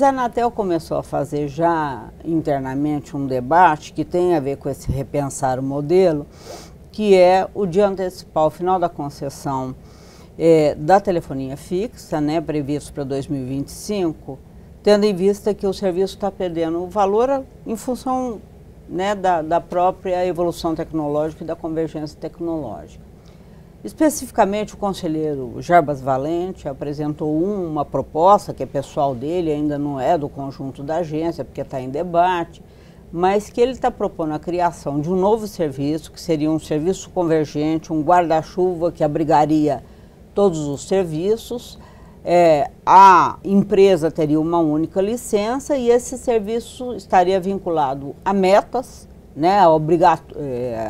A Anatel começou a fazer já internamente um debate que tem a ver com esse repensar o modelo, que é o de antecipar o final da concessão da telefonia fixa, né, previsto para 2025, tendo em vista que o serviço está perdendo o valor em função, né, da própria evolução tecnológica e da convergência tecnológica. Especificamente, o conselheiro Jarbas Valente apresentou uma proposta, que é pessoal dele, ainda não é do conjunto da agência, porque está em debate, mas que ele está propondo a criação de um novo serviço, que seria um serviço convergente, um guarda-chuva que abrigaria todos os serviços. A empresa teria uma única licença e esse serviço estaria vinculado a metas, né,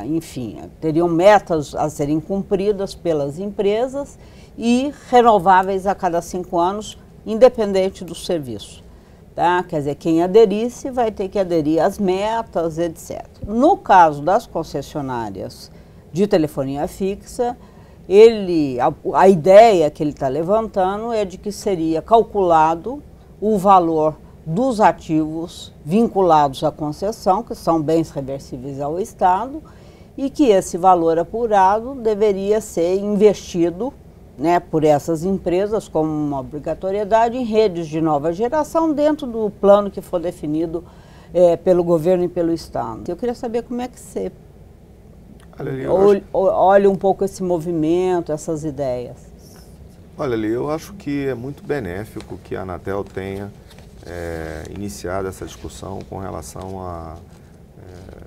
enfim, teriam metas a serem cumpridas pelas empresas e renováveis a cada 5 anos, independente do serviço. Tá? Quer dizer, quem aderisse vai ter que aderir às metas, etc. No caso das concessionárias de telefonia fixa, a ideia que ele está levantando é de que seria calculado o valor dos ativos vinculados à concessão, que são bens reversíveis ao Estado, e que esse valor apurado deveria ser investido, né, por essas empresas como uma obrigatoriedade em redes de nova geração dentro do plano que for definido pelo governo e pelo Estado. Eu queria saber como é que você olha um pouco esse movimento, essas ideias. Olha, ali, eu acho que é muito benéfico que a Anatel tenha iniciado essa discussão com relação a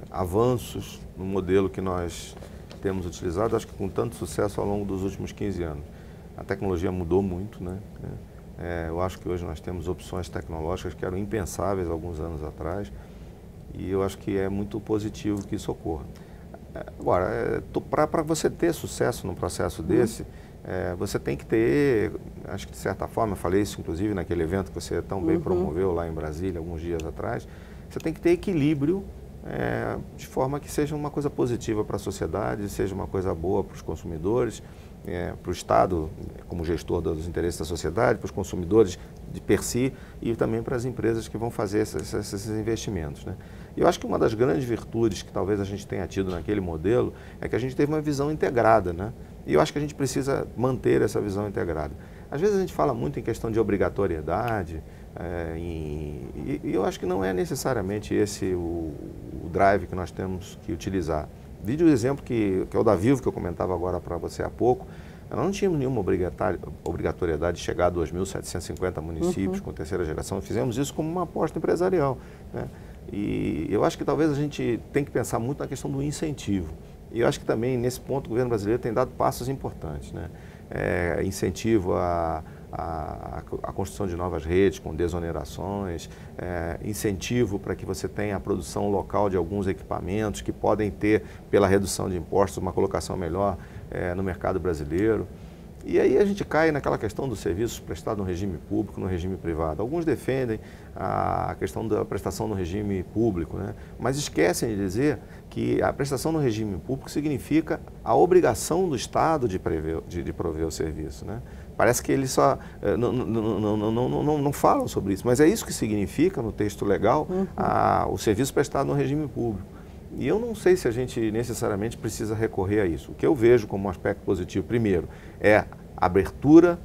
avanços no modelo que nós temos utilizado, acho que com tanto sucesso ao longo dos últimos 15 anos. A tecnologia mudou muito, né? Eu acho que hoje nós temos opções tecnológicas que eram impensáveis alguns anos atrás e eu acho que é muito positivo que isso ocorra. Agora, para você ter sucesso num processo desse, você tem que ter, acho que de certa forma, eu falei isso inclusive naquele evento que você tão bem promoveu lá em Brasília, alguns dias atrás, você tem que ter equilíbrio de forma que seja uma coisa positiva para a sociedade, seja uma coisa boa para os consumidores, para o Estado, como gestor dos interesses da sociedade, para os consumidores de per si e também para as empresas que vão fazer esses investimentos, né? E eu acho que uma das grandes virtudes que talvez a gente tenha tido naquele modelo é que a gente teve uma visão integrada, né? E eu acho que a gente precisa manter essa visão integrada. Às vezes a gente fala muito em questão de obrigatoriedade, e eu acho que não é necessariamente esse o drive que nós temos que utilizar. Vide o exemplo que é o da Vivo, que eu comentava agora para você há pouco. Nós não tínhamos nenhuma obrigatoriedade de chegar a 2.750 municípios com terceira geração. Fizemos isso como uma aposta empresarial, né? E eu acho que talvez a gente tem que pensar muito na questão do incentivo. E eu acho que também, nesse ponto, o governo brasileiro tem dado passos importantes, né? Incentivo à construção de novas redes com desonerações, incentivo para que você tenha a produção local de alguns equipamentos que podem ter, pela redução de impostos, uma colocação melhor no mercado brasileiro. E aí a gente cai naquela questão dos serviços prestados no regime público, no regime privado. Alguns defendem a questão da prestação no regime público, né? Mas esquecem de dizer que a prestação no regime público significa a obrigação do Estado de prover o serviço, né? Parece que eles só não falam sobre isso, mas é isso que significa no texto legal o serviço prestado no regime público. E eu não sei se a gente necessariamente precisa recorrer a isso. O que eu vejo como um aspecto positivo, primeiro, é a abertura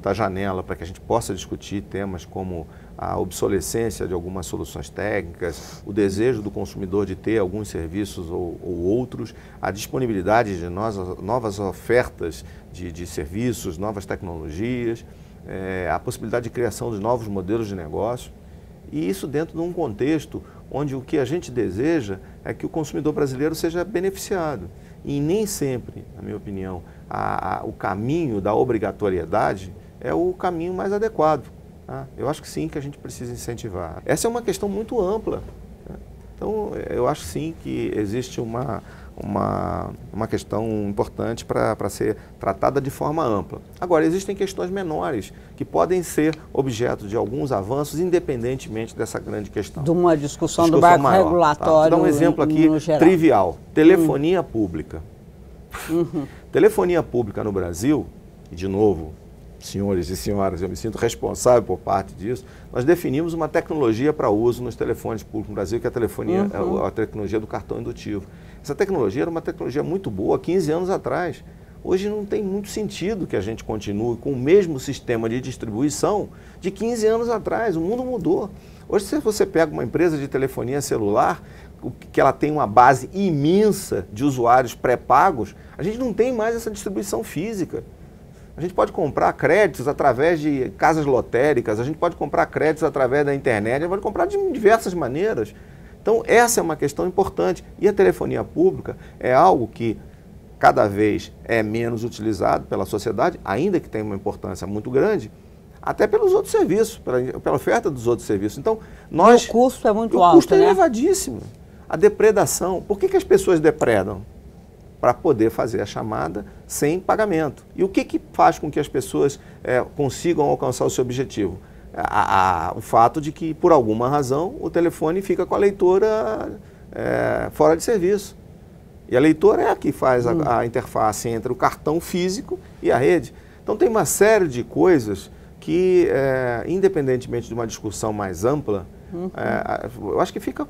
da janela para que a gente possa discutir temas como a obsolescência de algumas soluções técnicas, o desejo do consumidor de ter alguns serviços ou outros, a disponibilidade de novas ofertas de serviços, novas tecnologias, a possibilidade de criação de novos modelos de negócio. E isso dentro de um contexto onde o que a gente deseja é que o consumidor brasileiro seja beneficiado. E nem sempre, na minha opinião, o caminho da obrigatoriedade é o caminho mais adequado. Tá? Eu acho que sim, que a gente precisa incentivar. Essa é uma questão muito ampla. Né? Então, eu acho sim que existe uma questão importante para ser tratada de forma ampla. Agora, existem questões menores que podem ser objeto de alguns avanços, independentemente dessa grande questão. De uma discussão do marco maior, regulatório. Tá? Vou dar um exemplo aqui trivial. Telefonia pública. Telefonia pública no Brasil, e de novo, senhores e senhoras, eu me sinto responsável por parte disso, nós definimos uma tecnologia para uso nos telefones públicos no Brasil, que é a telefonia, a tecnologia do cartão indutivo. Essa tecnologia era uma tecnologia muito boa 15 anos atrás. Hoje não tem muito sentido que a gente continue com o mesmo sistema de distribuição de 15 anos atrás. O mundo mudou. Hoje, se você pega uma empresa de telefonia celular, que ela tem uma base imensa de usuários pré-pagos, a gente não tem mais essa distribuição física. A gente pode comprar créditos através de casas lotéricas, a gente pode comprar créditos através da internet, a gente pode comprar de diversas maneiras. Então, essa é uma questão importante. E a telefonia pública é algo que cada vez é menos utilizado pela sociedade, ainda que tenha uma importância muito grande, até pelos outros serviços, pela oferta dos outros serviços. Então, o custo é muito alto, o custo é né? elevadíssimo. A depredação. Por que as pessoas depredam? Para poder fazer a chamada sem pagamento. E o que faz com que as pessoas consigam alcançar o seu objetivo? O fato de que, por alguma razão, o telefone fica com a leitora fora de serviço. E a leitora é a que faz a interface entre o cartão físico e a rede. Então tem uma série de coisas que, independentemente de uma discussão mais ampla, eu acho que fica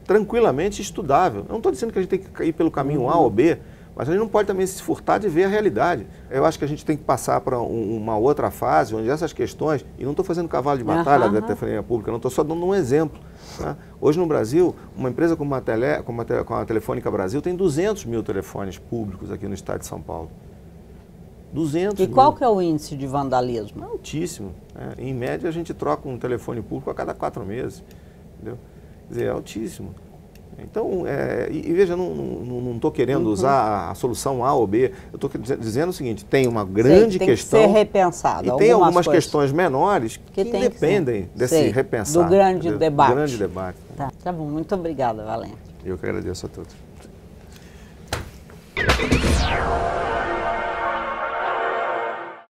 tranquilamente estudável. Eu não estou dizendo que a gente tem que ir pelo caminho A ou B, mas a gente não pode também se furtar de ver a realidade. Eu acho que a gente tem que passar para uma outra fase, onde essas questões, e não estou fazendo cavalo de batalha da telefonia pública, não estou só dando um exemplo. Tá? Hoje no Brasil, uma empresa como a Telefônica Brasil tem 200 mil telefones públicos aqui no estado de São Paulo. 200 mil. E qual que é o índice de vandalismo? É altíssimo. Em média, a gente troca um telefone público a cada 4 meses. Entendeu? Quer dizer, é altíssimo. Então, e veja, não estou querendo usar a solução A ou B, eu estou dizendo o seguinte, tem uma grande questão... Tem que ser repensado. E tem algumas questões menores que independem desse repensar. Do grande debate. Do grande debate. Tá bom, muito obrigada, Valente. Eu que agradeço a todos.